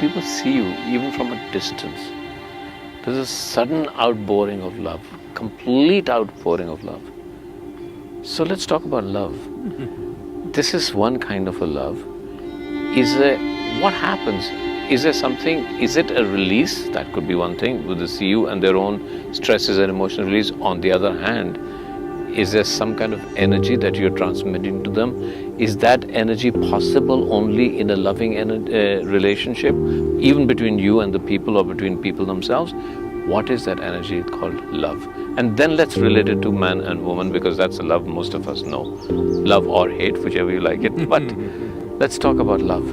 people see you, even from a distance, there's a sudden outpouring of love, complete outpouring of love. So let's talk about love. This is one kind of a love. What happens? Is it a release? That could be one thing, with the see you and their own stresses and emotional release. On the other hand, is there some kind of energy that you're transmitting to them? Is that energy possible only in a loving relationship, even between you and the people or between people themselves? What is that energy called love? And then let's relate it to man and woman, because that's a love most of us know. Love or hate, whichever you like it. But let's talk about love.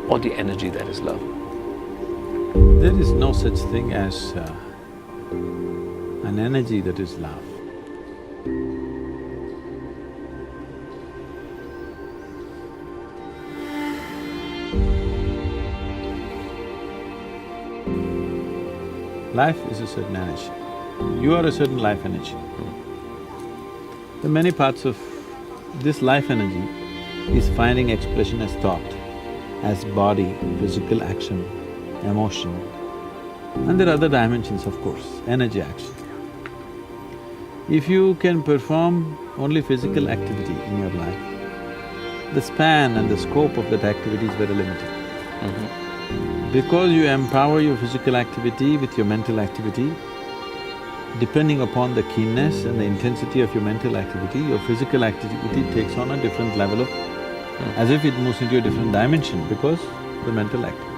Or the energy that is love. There is no such thing as an energy that is love. Life is a certain energy. You are a certain life energy. The many parts of this life energy is finding expression as thought, as body, physical action, emotion. And there are other dimensions, of course, energy action. If you can perform only physical activity in your life, the span and the scope of that activity is very limited. Because you empower your physical activity with your mental activity, depending upon the keenness and the intensity of your mental activity, your physical activity takes on a different level of… as if it moves into a different dimension because the mental activity.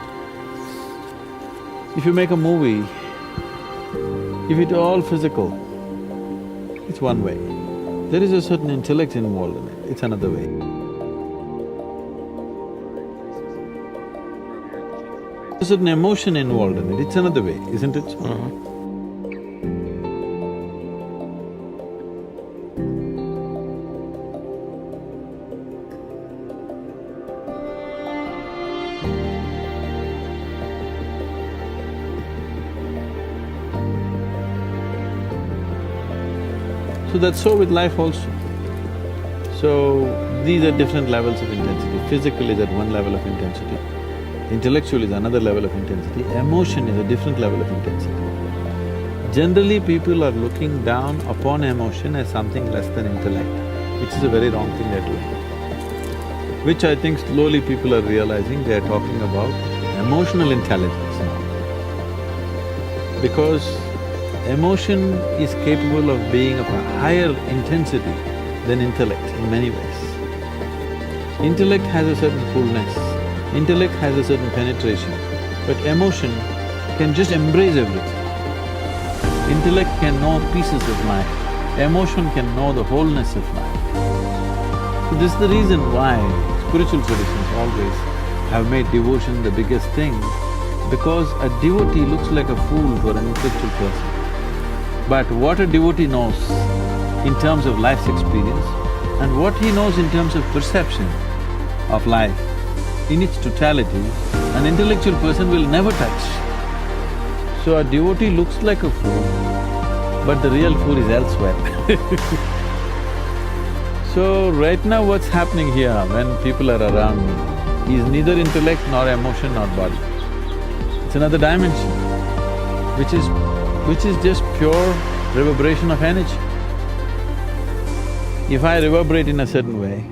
If you make a movie, if it's all physical, it's one way. There is a certain intellect involved in it, it's another way. There's a certain emotion involved in it, it's another way, isn't it? So that's so with life also. So these are different levels of intensity. Physical is at one level of intensity, intellectual is another level of intensity, emotion is a different level of intensity. Generally, people are looking down upon emotion as something less than intellect, which is a very wrong thing they're doing. Which I think slowly people are realizing they're talking about emotional intelligence now. Because emotion is capable of being of a higher intensity than intellect in many ways. Intellect has a certain fullness, intellect has a certain penetration, but emotion can just embrace everything. Intellect can know pieces of life, emotion can know the wholeness of life. So this is the reason why spiritual traditions always have made devotion the biggest thing, because a devotee looks like a fool for an intellectual person. But what a devotee knows in terms of life's experience and what he knows in terms of perception of life in its totality, an intellectual person will never touch. So a devotee looks like a fool, but the real fool is elsewhere. So right now what's happening here when people are around me is neither intellect nor emotion nor body. It's another dimension, which is just pure reverberation of energy. If I reverberate in a certain way,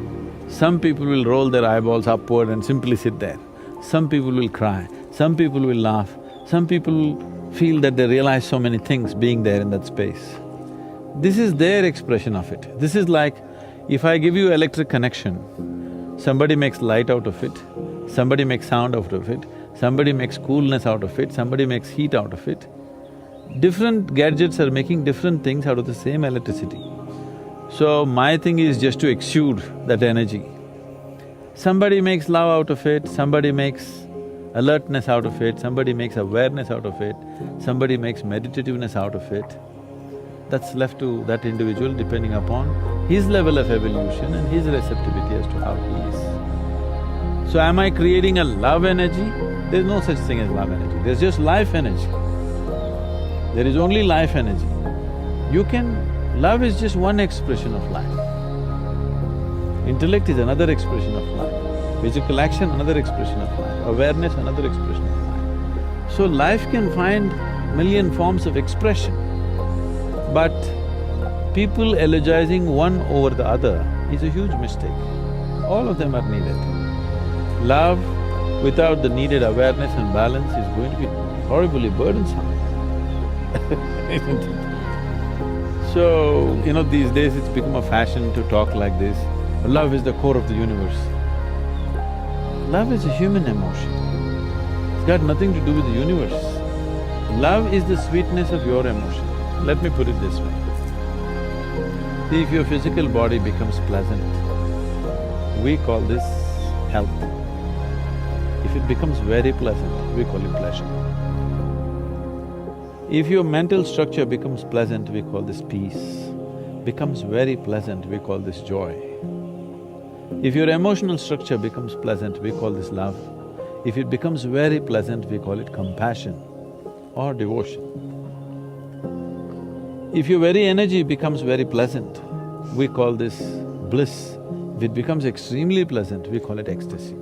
some people will roll their eyeballs upward and simply sit there. Some people will cry, some people will laugh, some people feel that they realize so many things being there in that space. This is their expression of it. This is like, if I give you electric connection, somebody makes light out of it, somebody makes sound out of it, somebody makes coolness out of it, somebody makes heat out of it. Different gadgets are making different things out of the same electricity. So my thing is just to exude that energy. Somebody makes love out of it, somebody makes alertness out of it, somebody makes awareness out of it, somebody makes meditativeness out of it. That's left to that individual depending upon his level of evolution and his receptivity as to how he is. So am I creating a love energy There's no such thing as love energy, there's just life energy. There is only life energy. Love is just one expression of life. Intellect is another expression of life. Physical action, another expression of life. Awareness, another expression of life. So life can find million forms of expression, but people elogizing one over the other is a huge mistake. All of them are needed. Love without the needed awareness and balance is going to be horribly burdensome, isn't it? So, these days it's become a fashion to talk like this. Love is the core of the universe. Love is a human emotion. It's got nothing to do with the universe. Love is the sweetness of your emotion. Let me put it this way. See, if your physical body becomes pleasant, we call this health. If it becomes very pleasant, we call it pleasure. If your mental structure becomes pleasant, we call this peace. Becomes very pleasant, we call this joy. If your emotional structure becomes pleasant, we call this love. If it becomes very pleasant, we call it compassion or devotion. If your very energy becomes very pleasant, we call this bliss. If it becomes extremely pleasant, we call it ecstasy.